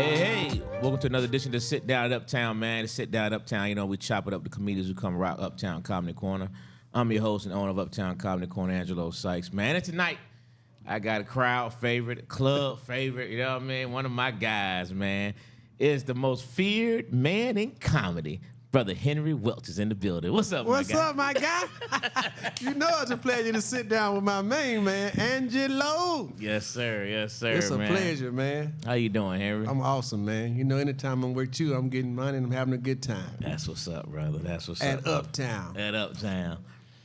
Hey, welcome to another edition of Sitdown At Uptown, man. It's Sitdown At Uptown. You know, we chop it up the comedians who come rock Uptown Comedy Corner. I'm your host and owner of Uptown Comedy Corner, Angelo Sykes. Man, and tonight, I got a crowd favorite, a club favorite, you know what I mean? One of my guys, man, is the most feared man in comedy. Brother Henry Welch is in the building. What's up, my guy? What's up, my guy? You know it's a pleasure to sit down with my main man, Angelo. Yes, sir. Yes, sir, It's a man. pleasure, man. How you doing, Henry? I'm awesome, man. You know, anytime I'm with you, I'm getting money and I'm having a good time. That's what's up, brother. That's what's At up. Uptown. At Uptown.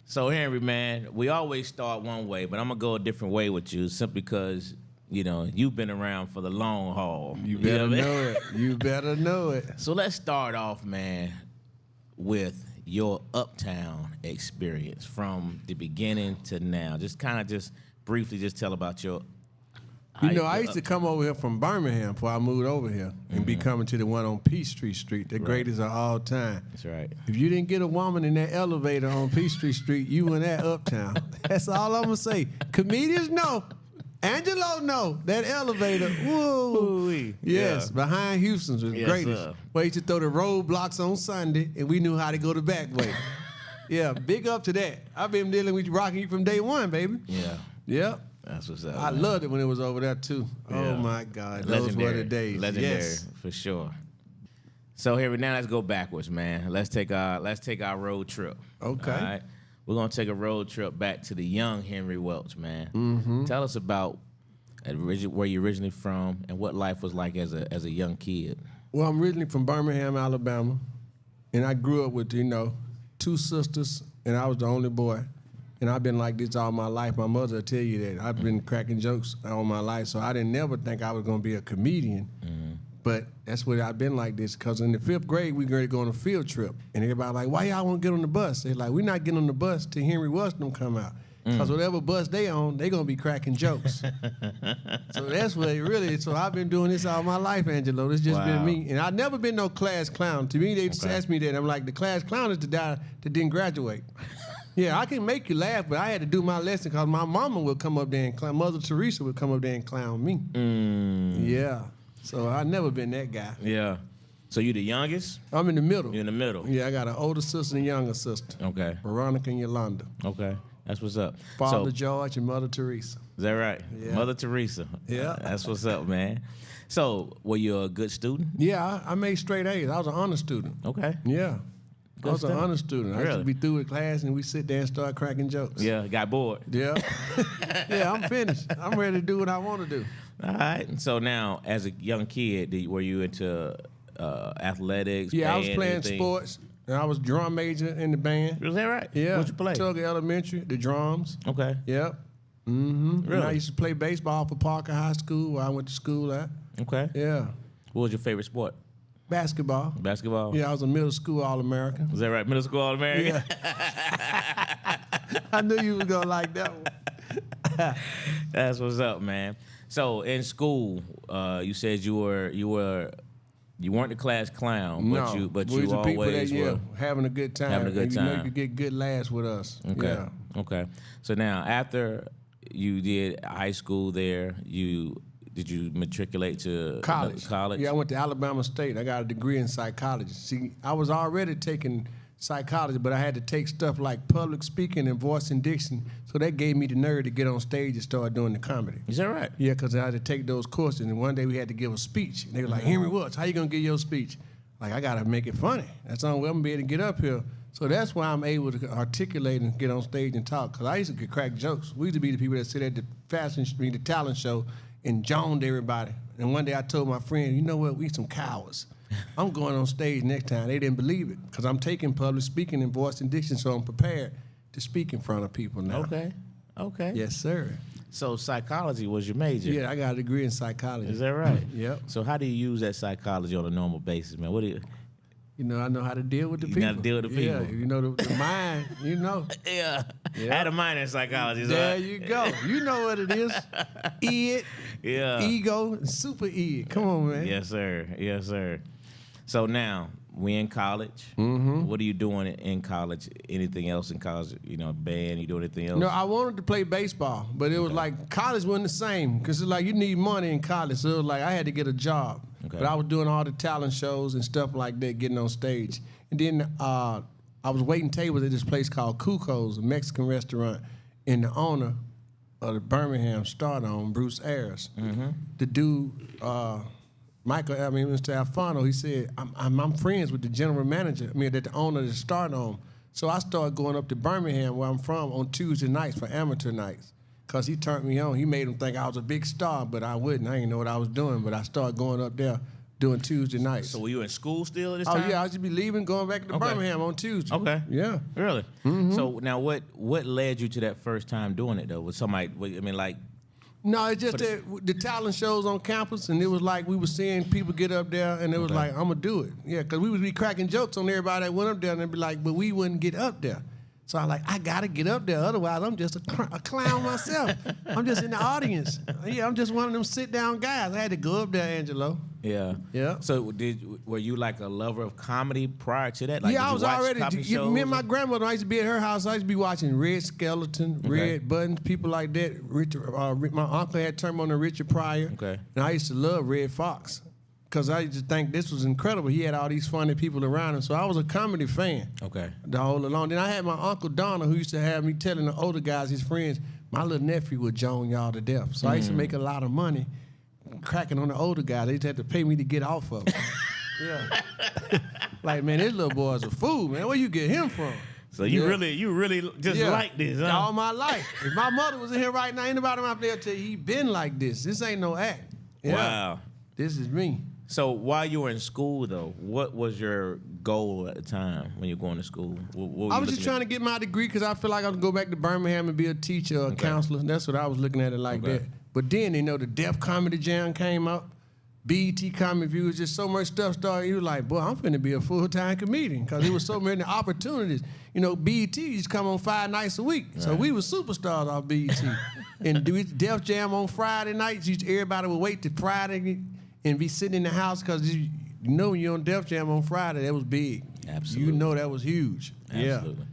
So, Henry, man, we always start one way, but I'm going to go a different way with you simply because, you know, you've been around for the long haul. You better know it. You better know it. So let's start off, man, with your Uptown experience from the beginning to now. Just briefly tell about your... You know, I used to come over here from Birmingham before I moved over here and be coming to the one on Peachtree Street, the greatest of all time. That's right. If you didn't get a woman in that elevator on Peachtree Street, you went at Uptown. That's all I'm going to say. Comedians know. Angelo know. That elevator, woo. Ooh-wee. Yes, Yeah. behind Houston's was Yes, greatest. sir. Where you used to throw the roadblocks on Sunday, and we knew how to go the back way. Yeah, big up to that. I've been dealing with rocking you from day one, baby. Yeah. Yep. That's what's up. I man. loved it when it was over there, too. Yeah. Oh, my God. Those were the days. Legendary, Yes. for sure. So here now, let's go backwards, man. Let's take our road trip. Okay. All right? We're gonna take a road trip back to the young Henry Welch, man. Mm-hmm. Tell us about where you're originally from and what life was like as a young kid. Well, I'm originally from Birmingham, Alabama, and I grew up with, two sisters, and I was the only boy. And I've been like this all my life. My mother will tell you that. I've been cracking jokes all my life, so I didn't never think I was going to be a comedian. But that's what I've been like this, because in the 5th grade, we were going to go on a field trip. And everybody like, why y'all want to get on the bus? They're like, we're not getting on the bus till Henry Welch them come out. Because whatever bus they on, they going to be cracking jokes. So that's what it really is. So I've been doing this all my life, Angelo. It's just been me. And I've never been no class clown. To me, they just asked me that. I'm like, the class clown is the guy that didn't graduate. Yeah, I can make you laugh, but I had to do my lesson because my mama would come up there and clown. Mother Teresa would come up there and clown me. Yeah. So I've never been that guy. Yeah. So you the youngest? I'm in the middle. You're in the middle. Yeah, I got an older sister and a younger sister. Okay. Veronica and Yolanda. Okay. That's what's up. Father George and Mother Teresa. Is that right? Yeah. Mother Teresa. Yeah. That's what's up, man. So, were you a good student? Yeah, I made straight A's. I was an honor student. Okay. Yeah. Good I was stuff. an honor student. I used Really? to be through with class and we sit there and start cracking jokes. Yeah, got bored. Yeah. Yeah, I'm finished. I'm ready to do what I want to do. All right. And so now, as a young kid, were you into athletics? Yeah, I was band, playing anything? sports. And I was drum major in the band. Was that right? Yeah. What'd you play? Tucker Elementary, the drums. Okay. Yep. Mm-hmm. Really? And I used to play baseball for Parker High School, where I went to school at. Okay. Yeah. What was your favorite sport? Basketball. Basketball? Yeah, I was a middle school All-American. Was that right? Middle school All-American? Yeah. I knew you was gonna like that one. That's what's up, man. So in school, you said you weren't the class clown, but you we was the people always that, were having a good time. having a good and time. You know you get good laughs with us. Okay. Yeah. Okay. So now, after you did high school there, did you matriculate to College. College? Yeah, I went to Alabama State. I got a degree in psychology. See, I was already taking psychology, but I had to take stuff like public speaking and voice and diction. So that gave me the nerve to get on stage and start doing the comedy. Is that right? Yeah, because I had to take those courses. And one day we had to give a speech. And they were like, Henry Welch, how you going to give your speech? Like, I got to make it funny. That's the only way I'm going to be able to get up here. So that's why I'm able to articulate and get on stage and talk. Because I used to crack jokes. We used to be the people that sit at the talent show and joned everybody. And one day I told my friend, you know what, we some cowards. I'm going on stage next time. They didn't believe it because I'm taking public speaking and voice and diction, so I'm prepared to speak in front of people now. Okay. Yes, sir. So psychology was your major? Yeah, I got a degree in psychology. Is that right? Yep. So how do you use that psychology on a normal basis, man? What do you... You know, I know how to deal with the people. You know how to deal with the people. Yeah, you know the mind, you know. Yeah. I had a minor in psychology. So There you go. You know what it is. Id, Yeah. ego, and super id. Come on, man. Yes, sir. Yes, sir. So now, we in college. Mm-hmm. What are you doing in college? Anything else in college? You know, band? You doing anything else? No, I wanted to play baseball, but it was like college wasn't the same because it's like you need money in college. So it was like I had to get a job. Okay. But I was doing all the talent shows and stuff like that, getting on stage. And then I was waiting tables at this place called Cuco's, a Mexican restaurant, and the owner of the Birmingham Stardome, Bruce Ayers. The dude, Mr. Alfano, he said, I'm friends with the general manager, the owner of the Stardome. So I started going up to Birmingham, where I'm from, on Tuesday nights for amateur nights. Because he turned me on. He made him think I was a big star, but I wouldn't. I didn't know what I was doing, but I started going up there doing Tuesday nights. So were you in school still at this time? Oh, yeah, I should be leaving, going back to Birmingham on Tuesday. Okay. Yeah. Really? So now what led you to that first time doing it, though? Was somebody, No, it's just that the talent shows on campus, and it was like we were seeing people get up there, and it was like, I'm going to do it. Yeah, because we would be cracking jokes on everybody that went up there, and they'd be like, but we wouldn't get up there. So I'm like, I got to get up there, otherwise I'm just a clown myself. I'm just in the audience. Yeah, I'm just one of them sit-down guys. I had to go up there, Angelo. Yeah. Yeah. So were you like a lover of comedy prior to that? Like, Yeah, did I you was watch already. comedy shows? Me and my grandmother, I used to be at her house. I used to be watching Red Skeleton, Red Buttons, people like that. My uncle had turned me on to Richard Pryor. Okay. And I used to love Red Fox because I used to think this was incredible. He had all these funny people around him. So I was a comedy fan. Okay. The whole along. Then I had my Uncle Donald who used to have me telling the older guys, his friends, my little nephew would joan y'all to death. So I used to make a lot of money cracking on the older guys. They used to have to pay me to get off of them. Yeah. Like, man, this little boy's a fool, man. Where you get him from? So you really just like this, huh? All my life. If my mother was in here right now, anybody out there tell you he been like this. This ain't no act. Yeah. Wow. This is me. So while you were in school, though, what was your goal at the time when you were going to school? I was just trying to get my degree because I feel like I was going to go back to Birmingham and be a teacher or a counselor. That's what I was looking at it like that. But then, the Def Comedy Jam came up. BET Comedy View, was just so much stuff started. You were like, boy, I'm finna be a full-time comedian because there was so many opportunities. BET used to come on 5 nights a week. Right. So we were superstars off BET. And do Def Jam on Friday nights. Everybody would wait till Friday and be sitting in the house because when you're on Def Jam on Friday, that was big. Absolutely. That was huge. Absolutely. Yeah.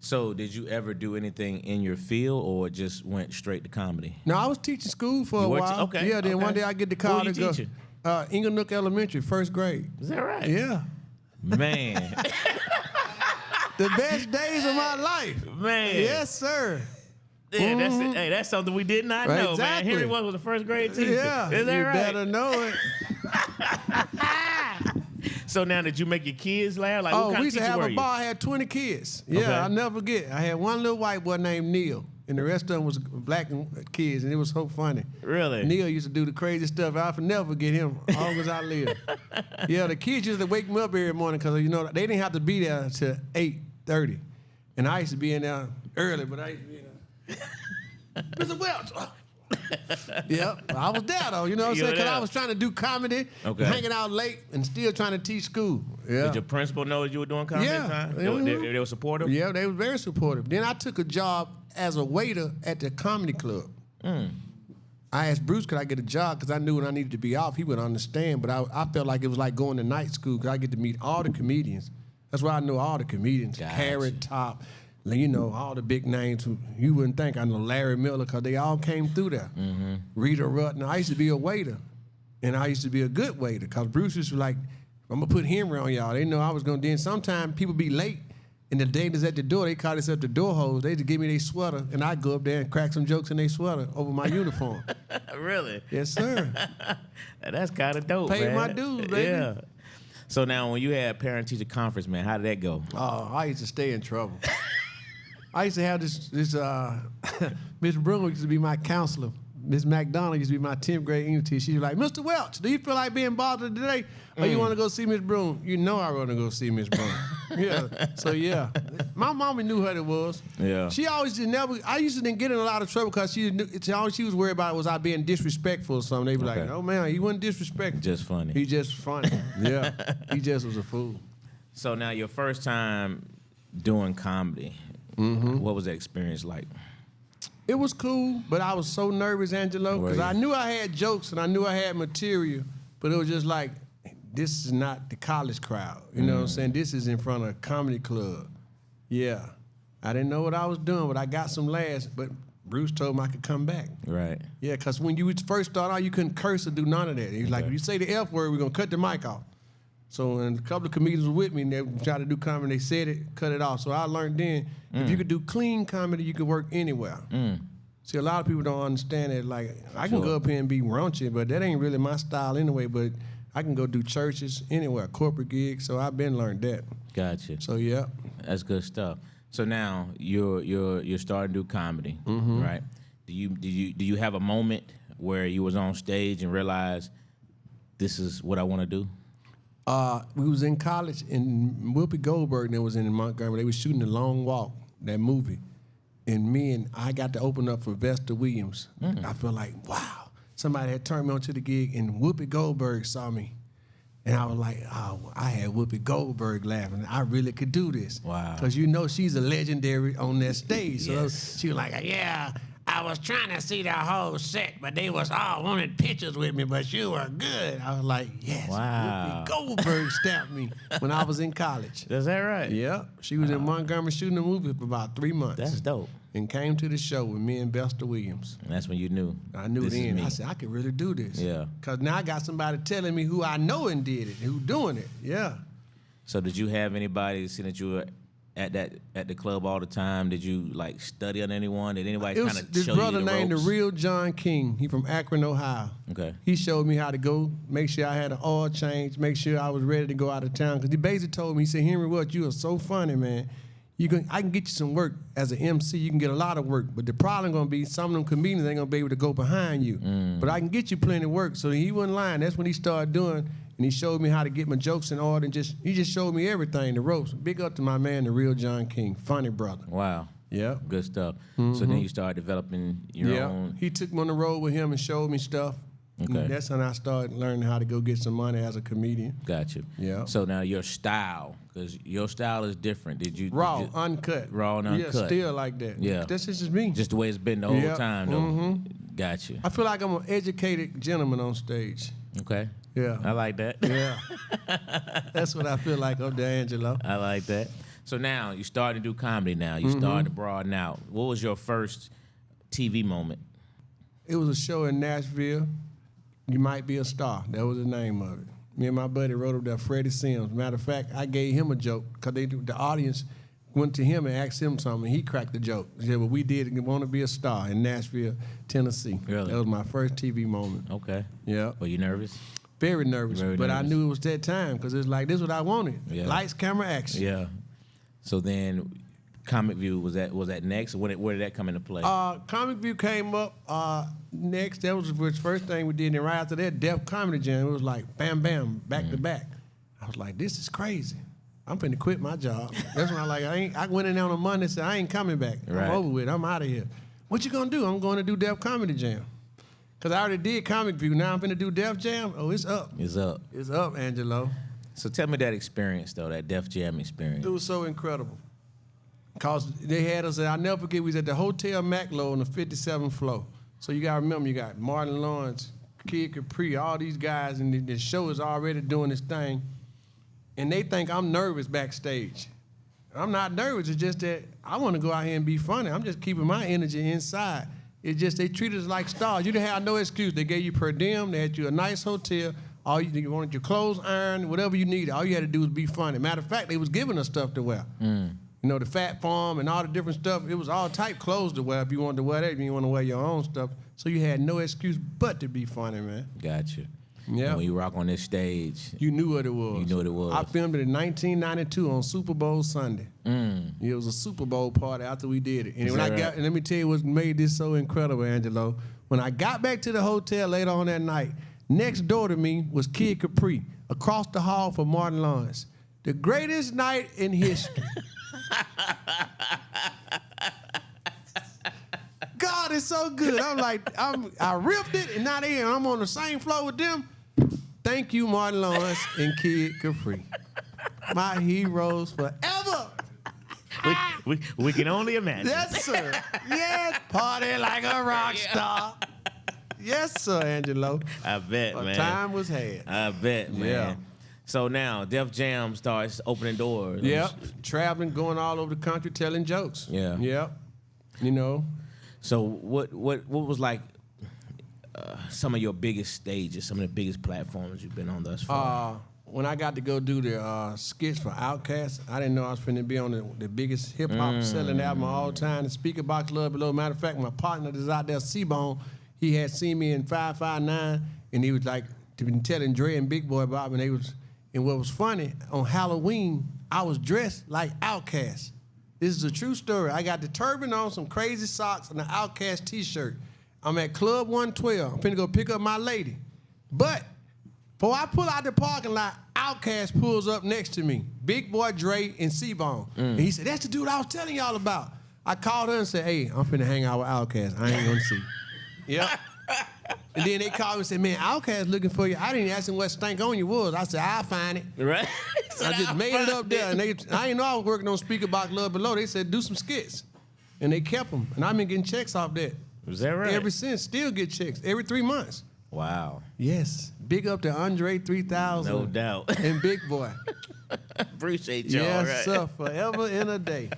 So did you ever do anything in your field or just went straight to comedy? No, I was teaching school for a while. Okay. Yeah, then one day I get the call to go. Teaching? Inglenook Elementary, 1st grade. Is that right? Yeah. Man. The best days of my life. Man. Yes, sir. Yeah, that's it. Hey, that's something we did not know, man. Here he was with a 1st grade teacher. Yeah, is that you right? better know it. So now, did you make your kids laugh? Like, what kind we of used to teacher have were a you? bar. I had 20 kids. Yeah, Okay. I'll never forget. I had one little white boy named Neil, and the rest of them was black kids, and it was so funny. Really? Neil used to do the crazy stuff. I'll never forget him as long as I live. Yeah, the kids used to wake me up every morning because, they didn't have to be there until 8:30. And I used to be in there early, but I used to be in there. Mr. Welch. Yep, I was there though, you know what I'm saying? Because I was trying to do comedy, hanging out late, and still trying to teach school. Yeah. Did your principal know that you were doing comedy at the time? They were supportive? Yeah, they were very supportive. Then I took a job as a waiter at the comedy club. I asked Bruce, could I get a job? Because I knew when I needed to be off, he would understand. But I felt like it was like going to night school because I get to meet all the comedians. That's why I know all the comedians. Gotcha. Carrot Top, all the big names. You wouldn't think I know Larry Miller because they all came through there. Rita Rutten. I used to be a waiter, and I used to be a good waiter because Bruce was like, I'm going to put him around y'all. They know I was going to. Then sometimes people be late, and the daters at the door, they call themselves the door hoes. They just give me their sweater, and I go up there and crack some jokes in their sweater over my uniform. Really? Yes, sir. That's kind of dope, Pay man. my dues, baby. Yeah. So now when you had parent-teacher conference, man, how did that go? Oh, I used to stay in trouble. I used to have this Miss Broom used to be my counselor. Miss McDonald used to be my 10th grade English teacher. She was like, Mr. Welch, do you feel like being bothered today? Or you want to go see Miss Broom? You know I want to go see Miss Broom. Yeah. So, yeah. My mama knew what it was. Yeah. She always just never, I used to didn't get in a lot of trouble because all she was worried about was I being disrespectful or something. They'd be like, oh, man, he wasn't disrespectful. Just funny. He just funny. Yeah. He just was a fool. So now your first time doing comedy, what was that experience like? It was cool, but I was so nervous, Angelo, because I knew I had jokes and I knew I had material, but it was just like, this is not the college crowd. You know what I'm saying? This is in front of a comedy club. Yeah. I didn't know what I was doing, but I got some laughs. But Bruce told him I could come back. Right. Yeah, because when you first start out, you couldn't curse or do none of that. He's like, if you say the F word, we're going to cut the mic off. So when a couple of comedians were with me and they tried to do comedy, they said it, cut it off. So I learned then, if you could do clean comedy, you could work anywhere. See, a lot of people don't understand it. Like, I can go up here and be raunchy, but that ain't really my style anyway. But I can go do churches anywhere, corporate gigs. So I've been learned that. Gotcha. So yeah, that's good stuff. So now you're starting to do comedy, right? Do you have a moment where you was on stage and realized this is what I want to do? We was in college and Whoopi Goldberg that was in Montgomery. They was shooting The Long Walk, that movie. And I got to open up for Vesta Williams. I feel like, wow, somebody had turned me on to the gig and Whoopi Goldberg saw me. And I was like, oh, I had Whoopi Goldberg laughing. I really could do this. Wow. Because you know she's a legendary on that stage. So Yes. she was like, yeah, I was trying to see the whole set, but they was all wanting pictures with me, but you were good. I was like, yes, Wow. Whoopi Goldberg stamped me when I was in college. Is that right? Yeah, she was in Montgomery shooting a movie for about 3 months. That's dope. And came to the show with me and Vesta Williams. And that's when you knew. I knew this is then. me. I said, I could really do this. Yeah. Because now I got somebody telling me who I know and did it, who doing it. Yeah. So did you have anybody seeing that you were at the club all the time? Did you like study on anyone? Did anybody It kind was of this show you brother the named ropes? the real John King. He from Akron, Ohio. Okay. He showed me how to go, make sure I had an oil change, make sure I was ready to go out of town. Because he basically told me, he said, Henry Welch, you are so funny, man. I can get you some work as an MC. You can get a lot of work. But the problem going to be some of them comedians ain't going to be able to go behind you. But I can get you plenty of work. So he wasn't lying. That's when he started doing, and he showed me how to get my jokes in order. And he just showed me everything, the ropes. Big up to my man, the real John King. Funny brother. Wow. Yeah. Good stuff. So then you started developing your own. He took me on the road with him and showed me stuff. Okay. And that's when I started learning how to go get some money as a comedian. Got you. Yeah. So now your style, because your style is different. Did you Raw, did you- uncut. Raw and uncut. Yeah, still like that. Yeah. That's just me. Just the way it's been the whole Yeah. time, though. Got you. I feel like I'm an educated gentleman on stage. Okay. Yeah. I like that. Yeah. That's what I feel like up there, Angelo. I like that. So now you starting to do comedy now. You starting to broaden out. What was your first TV moment? It was a show in Nashville. You Might Be a Star. That was the name of it. Me and my buddy wrote up there, Freddie Sims. Matter of fact, I gave him a joke because the audience went to him and asked him something. He cracked the joke. He said, well, we did Want to Be a Star in Nashville, Tennessee. Really? That was my first TV moment. Okay. Yeah. Were you nervous? Very nervous. Very but I nervous. knew it was that time because it's like, this is what I wanted. Yeah. Lights, camera, action. Yeah. So then, Comic View was that next? Where did that come into play? Comic View came up next. That was the first thing we did. And right after that, Def Comedy Jam. It was like bam, bam, back to back. I was like, this is crazy. I'm finna quit my job. That's when I went in there on a Monday and said, I ain't coming back. Right. I'm over with it. I'm out of here. What you gonna do? I'm going to do Def Comedy Jam. Because I already did Comic View. Now I'm finna do Def Jam. Oh, it's up. It's up. It's up, Angelo. So tell me that experience, though, that Def Jam experience. It was so incredible. Because they had us, I'll never forget, we was at the Hotel Maclo on the 57th floor. So you got to remember, you got Martin Lawrence, Kid Capri, all these guys, and the show is already doing this thing. And they think I'm nervous backstage. I'm not nervous. It's just that I want to go out here and be funny. I'm just keeping my energy inside. It's just they treat us like stars. You didn't have no excuse. They gave you per diem. They had you a nice hotel. All you wanted your clothes ironed, whatever you needed. All you had to do was be funny. Matter of fact, they was giving us stuff to wear. You know, the Fat Farm and all the different stuff. It was all type clothes to wear if you wanted to wear that, if you want to wear your own stuff. So you had no excuse but to be funny, man. Gotcha. Yeah. And when you rock on this stage, You knew what it was. You knew what it was. I filmed it in 1992 on Super Bowl Sunday. It was a Super Bowl party after we did it. And Is when that I got, right? and let me tell you what made this so incredible, Angelo. When I got back to the hotel later on that night, next door to me was Kid Capri, across the hall from Martin Lawrence. The greatest night in history. God is so good. I'm like, I ripped it, and now I'm on the same floor with them. Thank you, Martin Lawrence and Kid Capri. My heroes forever. we can only imagine. Yes, sir. Yes, party like a rock star. Yes, sir, Angelo. I bet, A man. time was had. I bet, man. Yeah. So now Def Jam starts opening doors. Yep. Traveling, going all over the country, telling jokes. Yeah. Yep. You know. So what was like some of your biggest stages, some of the biggest platforms you've been on thus far? When I got to go do the skits for Outkast, I didn't know I was finna be on the biggest hip-hop selling album of all time, the Speaker Box Love Below. Matter of fact, my partner that's out there, C-Bone, he had seen me in 559, and he was like, been telling Dre and Big Boy about me, and what was funny, on Halloween, I was dressed like Outkast. This is a true story. I got the turban on, some crazy socks, and an Outkast t-shirt. I'm at Club 112. I'm finna go pick up my lady. But before I pull out the parking lot, Outkast pulls up next to me. Big Boy, Dre, and C-Bone. And he said, that's the dude I was telling y'all about. I called her and said, hey, I'm finna hang out with Outkast. I ain't gonna see. Yep. And then they called me and said, man, Outkast looking for you. I didn't ask him what stank on you was. I said, I'll find it. Right. I just made it up there. And I didn't know I was working on Speaker Box Love Below. They said, do some skits. And they kept them. And I've been getting checks off that. Was that right? Ever since. Still get checks. Every 3 months. Wow. Yes. Big up to Andre 3000. No doubt. And Big Boy. Appreciate y'all. Yes, right? sir. Forever and a day.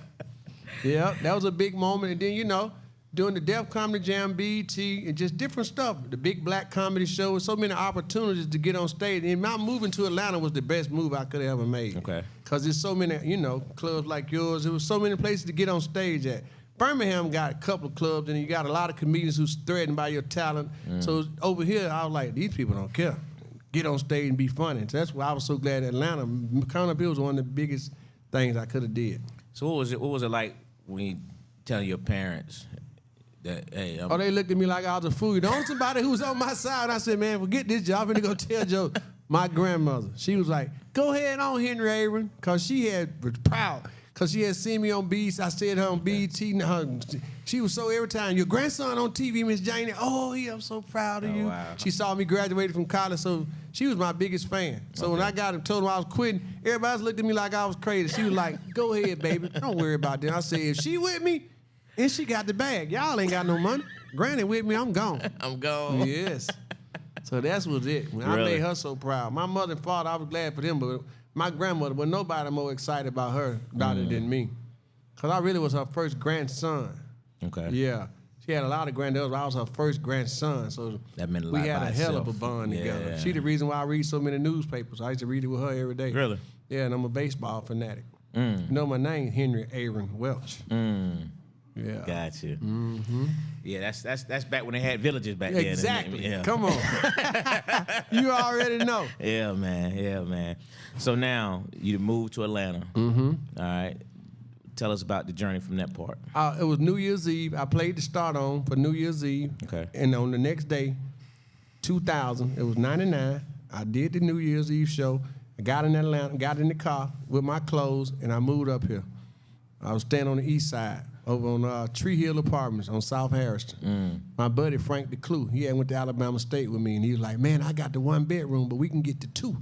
Yeah, that was a big moment. And then, you know, doing the Def Comedy Jam, BET, and just different stuff. The Big Black Comedy Show, so many opportunities to get on stage. And my moving to Atlanta was the best move I could have ever made. Okay. Because there's so many, you know, clubs like yours. There was so many places to get on stage at. Birmingham got a couple of clubs, and you got a lot of comedians who's threatened by your talent. So over here, I was like, these people don't care. Get on stage and be funny. So that's why I was so glad Atlanta. Coming up here was one of the biggest things I could have did. So what was it like when you telling your parents that, hey, They looked at me like I was a fool. The only somebody who was on my side, I said, man, forget this job. I'm finna go tell Joe. My grandmother, she was like, go ahead on, Henry Aaron, because she was proud. Because she had seen me on BET. I said her on BET. She was so every time, your grandson on TV, Miss Janie. Oh, yeah, I'm so proud of you. Wow. She saw me graduated from college, so she was my biggest fan. So when I got him, told him I was quitting, everybody else looked at me like I was crazy. She was like, go ahead, baby. Don't worry about that. I said, if she with me, and she got the bag. Y'all ain't got no money. Granny with me, I'm gone. I'm gone. Yes. So that's was it. When I made her so proud. My mother and father, I was glad for them, but my grandmother, but nobody more excited about it than me. Because I really was her first grandson. Okay. Yeah. She had a lot of granddaughters. I was her first grandson. So that meant a lot. We had by a hell itself. of a bond together. Yeah. She the reason why I read so many newspapers. I used to read it with her every day. Really? Yeah, and I'm a baseball fanatic. You know my name, Henry Aaron Welch. Yeah. Got you. Yeah, that's back when they had villages back then. Exactly. Yeah. Come on. You already know. Yeah, man. Yeah, man. So now you moved to Atlanta. All right. Tell us about the journey from that part. It was New Year's Eve. I played the start on for New Year's Eve. Okay. And on the next day, 2000, it was 99. I did the New Year's Eve show. I got in Atlanta, got in the car with my clothes, and I moved up here. I was staying on the east side, over on Tree Hill Apartments on South Harrison. My buddy Frank the Clue, he had went to Alabama State with me, and he was like, man, I got the 1 bedroom, but we can get the 2.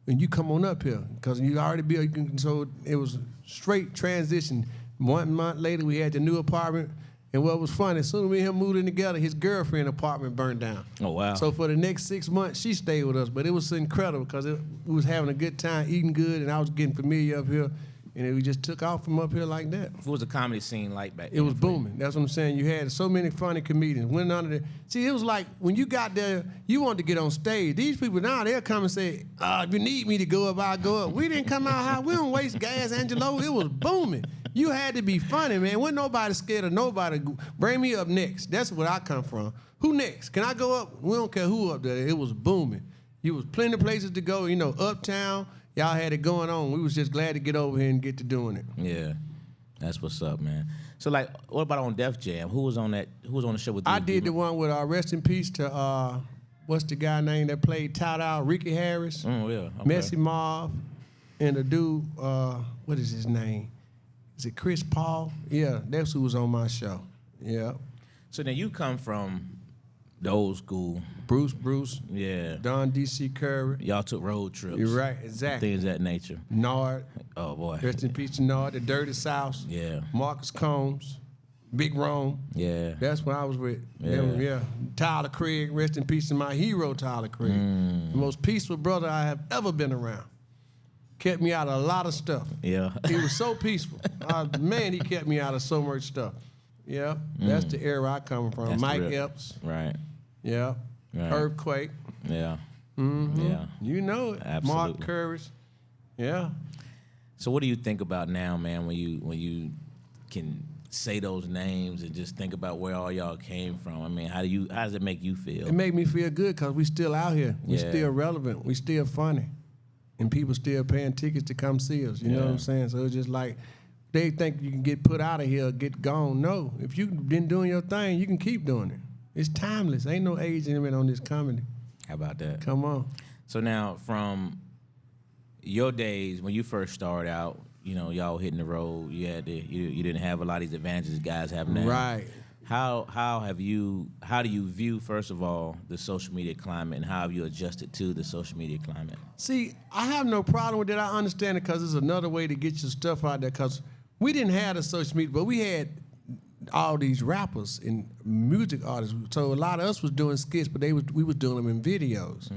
And you come on up here, because you already built, so it was straight transition. 1 month later, we had the new apartment, and what was funny, as soon as we and him moved in together, his girlfriend's apartment burned down. Oh, wow. So for the next 6 months, she stayed with us, but it was incredible, because we was having a good time, eating good, and I was getting familiar up here. And we just took off from up here like that. What was the comedy scene like back then? It was booming. That's what I'm saying. You had so many funny comedians. Went under the see, it was like when you got there, you wanted to get on stage. These people now, they'll come and say, if you need me to go up, I'll go up. We didn't come out high. We don't waste gas, Angelo. It was booming. You had to be funny, man. Wasn't nobody scared of nobody. Bring me up next. That's where I come from. Who next? Can I go up? We don't care who up there. It was booming. You was plenty of places to go. You know, Uptown. Y'all had it going on. We was just glad to get over here and get to doing it. Yeah, that's what's up, man. So, like, what about on Def Jam? Who was on that? Who was on the show with you? I did the one with rest in peace to what's the guy name that played Tout Out? Ricky Harris. Oh yeah, okay. Messy Marv, and the dude. What is his name? Is it Chris Paul? Yeah, that's who was on my show. Yeah. So now you come from the old school. Bruce. Yeah. Don D.C. Curry. Y'all took road trips. You're right, exactly. Things of that nature. Nard. Oh, boy. Rest in peace to Nard. The Dirty South. Yeah. Marcus Combs. Big Rome. Yeah. That's what I was with. Yeah. Yeah. Tyler Craig. Rest in peace to my hero, Tyler Craig. The most peaceful brother I have ever been around. Kept me out of a lot of stuff. Yeah. He was so peaceful. Man, he kept me out of so much stuff. Yeah, that's the era I come from. That's Mike the real- Epps. Right. Yeah. Right. Earthquake. Yeah. Mm-hmm. Yeah. You know it. Absolutely. Mark Curtis. Yeah. So what do you think about now, man, when you can say those names and just think about where all y'all came from? I mean, how does it make you feel? It made me feel good because we still out here. We Yeah. still relevant. We still funny. And people still paying tickets to come see us. You know what I'm saying? So it's just like they think you can get put out of here or get gone. No. If you've been doing your thing, you can keep doing it. It's timeless. Ain't no age limit on this comedy. How about that? Come on. So now, from your days when you first started out, y'all hitting the road. You didn't have a lot of these advantages guys have now. Right. How do you view, first of all, the social media climate, and how have you adjusted to the social media climate? See, I have no problem with that. I understand it because it's another way to get your stuff out there. Because we didn't have the social media, but we had all these rappers and music artists. So a lot of us was doing skits, but we was doing them in videos.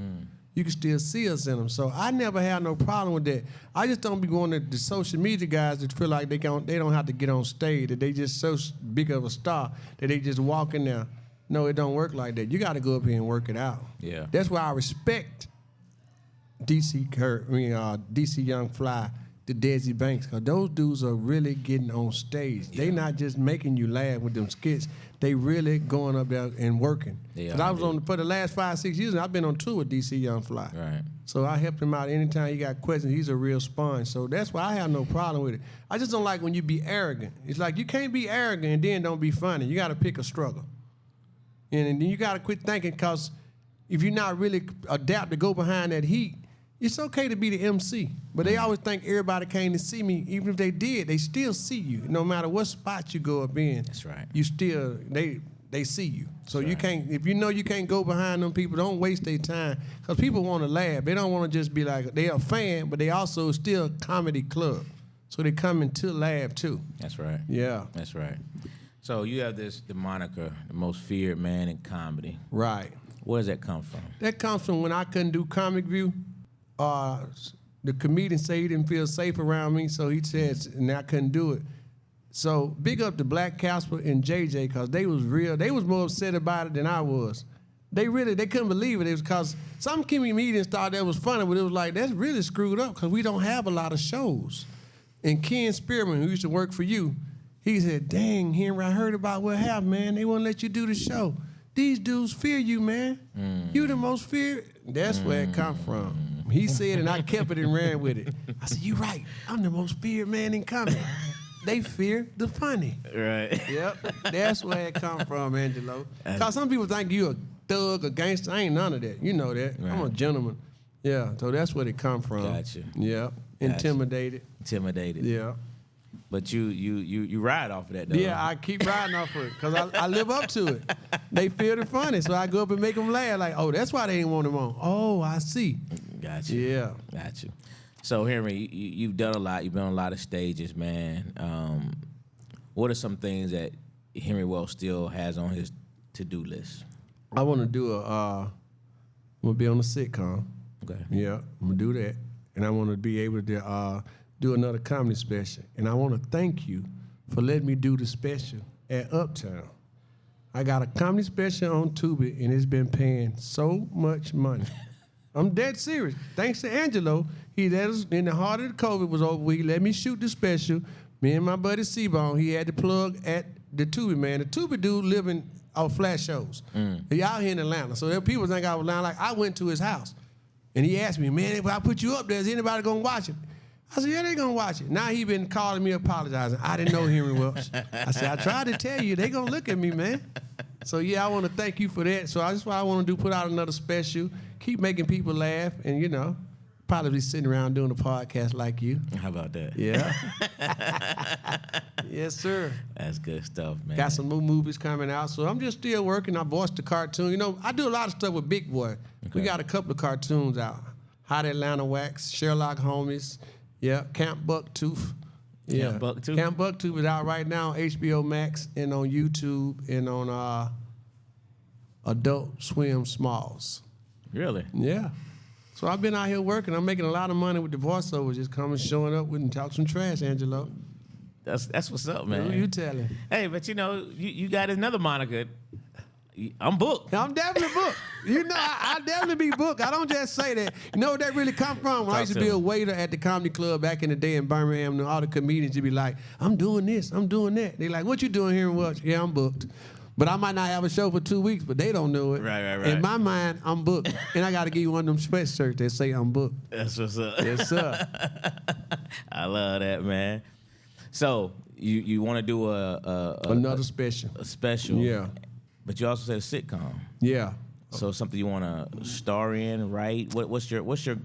You can still see us in them. So I never had no problem with that. I just don't be going to the social media guys that feel like they don't have to get on stage, that they just so big of a star that they just walk in there. No, it don't work like that. You got to go up here and work it out. Yeah. That's why I respect DC Young Fly, the Desi Banks, because those dudes are really getting on stage. Yeah. They not just making you laugh with them skits. They really going up there and working. Because I was for the last 5-6 years, I've been on tour with DC Young Fly. Right. So I helped him out anytime he got questions. He's a real sponge. So that's why I have no problem with it. I just don't like when you be arrogant. It's like you can't be arrogant and then don't be funny. You got to pick a struggle. And then you got to quit thinking, because if you're not really adapt to go behind that heat, it's okay to be the MC. But they always think everybody came to see me. Even if they did, they still see you. No matter what spot you go up in. That's right. You still, they see you. So That's you can't, if you know you can't go behind them people, don't waste their time. Because people want to laugh. They don't want to just be like, they're a fan, but they also still a comedy club. So they come in to laugh too. That's right. Yeah. That's right. So you have the moniker, the most feared man in comedy. Right. Where does that come from? That comes from when I couldn't do Comic View. The comedian said he didn't feel safe around me, so he said, and I couldn't do it. So big up to Black Casper and JJ, because they was real. They was more upset about it than I was. They couldn't believe it. It was because some comedians thought that was funny, but it was like, that's really screwed up because we don't have a lot of shows. And Ken Spearman, who used to work for you, he said, dang, Henry, I heard about what happened, man. They won't let you do the show. These dudes fear you, man. You the most feared. That's where it come from. He said, and I kept it and ran with it. I said, you right. I'm the most feared man in comedy. They fear the funny. Right. Yep. That's where it come from, Angelo. Because some people think you a thug, a gangster. I ain't none of that. You know that. Right. I'm a gentleman. Yeah. So that's where it come from. Gotcha. Yeah. Intimidated. Intimidated. Yeah. But you ride off of that, though. Yeah, I keep riding off of it because I live up to it. They feel the funny, so I go up and make them laugh. Like, oh, that's why they ain't want them on. Oh, I see. Gotcha. Yeah. Gotcha. So, Henry, you've done a lot. You've been on a lot of stages, man. What are some things that Henry Welch still has on his to-do list? I want to do I'm going to be on a sitcom. Okay. Yeah, I'm going to do that. And I want to be able to do another comedy special. And I want to thank you for letting me do the special at Uptown. I got a comedy special on Tubi, and it's been paying so much money. I'm dead serious. Thanks to Angelo, he let us, in the heart of the COVID was over, he let me shoot the special. Me and my buddy C-Bone, he had to plug at the Tubi, man. The Tubi dude living off flash shows. He out here in Atlanta. So there people think I was lying. Like, I went to his house, and he asked me, man, if I put you up there, is anybody going to watch it? I said, yeah, they going to watch it. Now he been calling me apologizing. I didn't know Henry Welch. I said, I tried to tell you. They going to look at me, man. So, yeah, I want to thank you for that. So that's what I want to do, put out another special, keep making people laugh, and, you know, probably be sitting around doing a podcast like you. How about that? Yeah. Yes, sir. That's good stuff, man. Got some new movies coming out. So I'm just still working. I voiced the cartoon. You know, I do a lot of stuff with Big Boy. Okay. We got a couple of cartoons out. Hot Atlanta Wax, Sherlock Holmes. Yeah, Camp Bucktooth. Yeah. Camp Bucktooth? Camp Bucktooth is out right now on HBO Max and on YouTube and on Adult Swim Smalls. Really? Yeah. So I've been out here working. I'm making a lot of money with the voiceovers, just coming, showing up with and talk some trash, Angelo. That's what's up, man. Who you telling? Hey, but you got another moniker. I'm booked. I'm definitely booked. I definitely be booked. I don't just say that. You know where that really come from? When I used to be a waiter at the comedy club back in the day in Birmingham, and all the comedians would be like, I'm doing this, I'm doing that. They like, what you doing here in Welch? Yeah, I'm booked. But I might not have a show for 2 weeks, but they don't know it. Right. In my mind, I'm booked. And I got to give you one of them sweatshirts that say I'm booked. That's what's up. Yes, sir. I love that, man. So you want to do another special. A special. Yeah. But you also said a sitcom. Yeah. So something you want to star in, write? What's your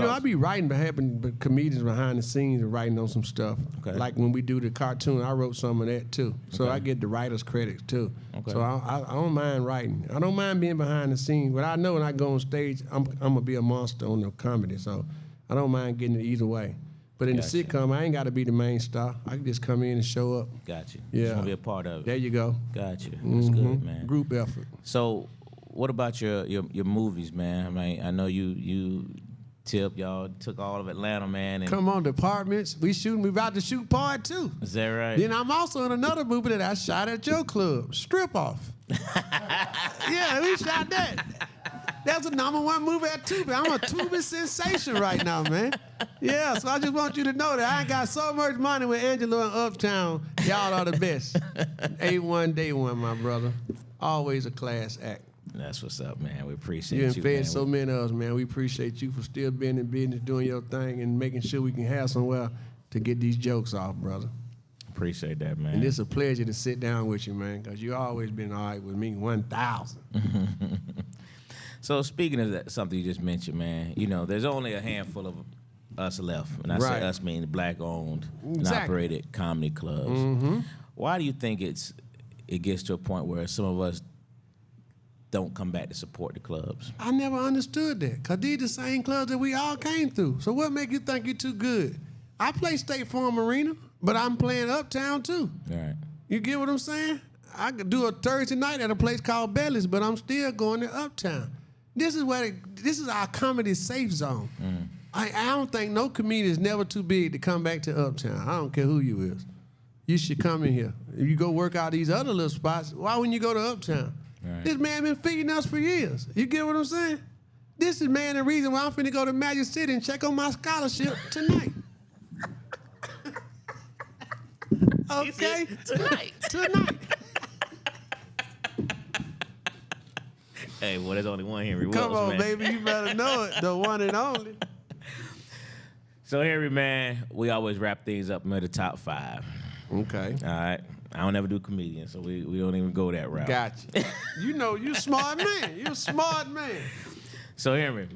I be writing, having comedians behind the scenes and writing on some stuff. Okay. Like when we do the cartoon, I wrote some of that too. So Okay. I get the writer's credits too. Okay. So I don't mind writing. I don't mind being behind the scenes, but I know when I go on stage, I'm gonna be a monster on the comedy. So I don't mind getting it either way. But in Gotcha. the sitcom, I ain't got to be the main star. I can just come in and show up. Got you. Yeah. Just want to be a part of it. There you go. Got you. That's good, man. Group effort. So, what about your movies, man? I mean, I know you Tip, y'all took all of Atlanta, man. And Come on, departments. We about to shoot part 2. is that right? Then I'm also in another movie that I shot at your club, Strip Off. Yeah, we shot that. That's a #1 movie at Tubi. I'm a Tubi sensation right now, man. Yeah, so I just want you to know that I ain't got so much money with Angelo and Uptown. Y'all are the best. A1, day one, my brother. Always a class act. That's what's up, man. We appreciate You you, done fed man. so many of us, man. We appreciate you for still being in business, doing your thing, and making sure we can have somewhere to get these jokes off, brother. Appreciate that, man. And it's a pleasure to sit down with you, man, because you always been all right with me, 1,000. So speaking of that, something you just mentioned, man, there's only a handful of us left. And I say us meaning black-owned and operated comedy clubs. Mm-hmm. Why do you think it gets to a point where some of us don't come back to support the clubs? I never understood that, because these the same clubs that we all came through. So what make you think you're too good? I play State Farm Arena, but I'm playing Uptown, too. All right. You get what I'm saying? I could do a Thursday night at a place called Belly's, but I'm still going to Uptown. This is our comedy safe zone. I don't think no comedian is never too big to come back to Uptown. I don't care who you is. You should come in here. If you go work out these other little spots, why wouldn't you go to Uptown? Right. This man been feeding us for years. You get what I'm saying? This is, man, the reason why I'm finna go to Magic City and check on my scholarship tonight. Okay? Tonight. Tonight. Hey, well, there's only one Henry Welch, Come on, man. baby. You better know it. The one and only. So, Henry, man, we always wrap things up with the top 5. Okay. All right. I don't ever do comedians, so we don't even go that route. Gotcha. You smart man. You a smart man. So, Henry,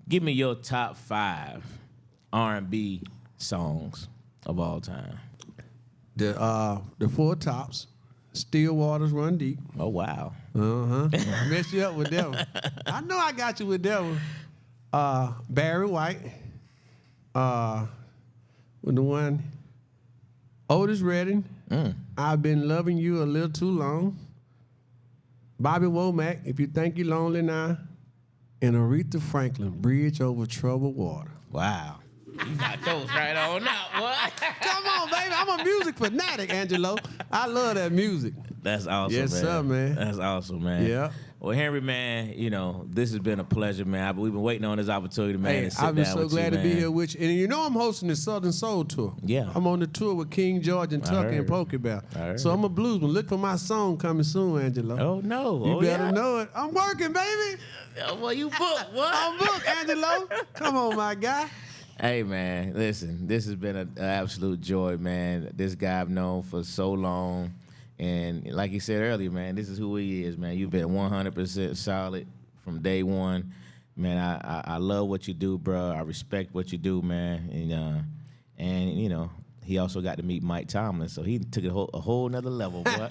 give me your top 5 R&B songs of all time. The 4 tops. Still waters run deep. Oh, wow. I messed you up with that one. I know I got you with that one. Barry White. With the one, Otis Redding. I've been loving you a little too long. Bobby Womack, If You Think You're Lonely Now. And Aretha Franklin, Bridge Over Troubled Water. Wow. You got those right on out, boy. Come on, baby. I'm a music fanatic, Angelo. I love that music. That's awesome, Yes, man. sir, man. That's awesome, man. Yeah. Well, Henry, man, this has been a pleasure, man. We've been waiting on this opportunity, man, Hey, to sit I've been down so with glad you, to be man. here with you. And I'm hosting the Southern Soul Tour. Yeah. I'm on the tour with King George and Tucker and heard. Pokebell. I heard. So I'm a bluesman. Look for my song coming soon, Angelo. Oh, no. You Oh, better yeah? know it. I'm working, baby. Oh, well, you booked, what? I'm booked, Angelo. Come on, my guy. Hey, man, listen, this has been an absolute joy, man. This guy I've known for so long. And like you said earlier, man, this is who he is, man. You've been 100% solid from day one. Man, I love what you do, bro. I respect what you do, man. And he also got to meet Mike Tomlin, so he took it a whole nother level, boy.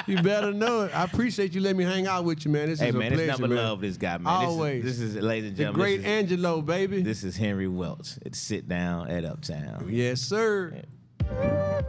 You better know it. I appreciate you letting me hang out with you, man. This Hey, is a man, pleasure, it's never man. love this guy, man. Always. This is ladies and The gentlemen. great Angelo, baby. This is Henry Welch. It's Sit Down at Uptown. Yes, sir. Yeah.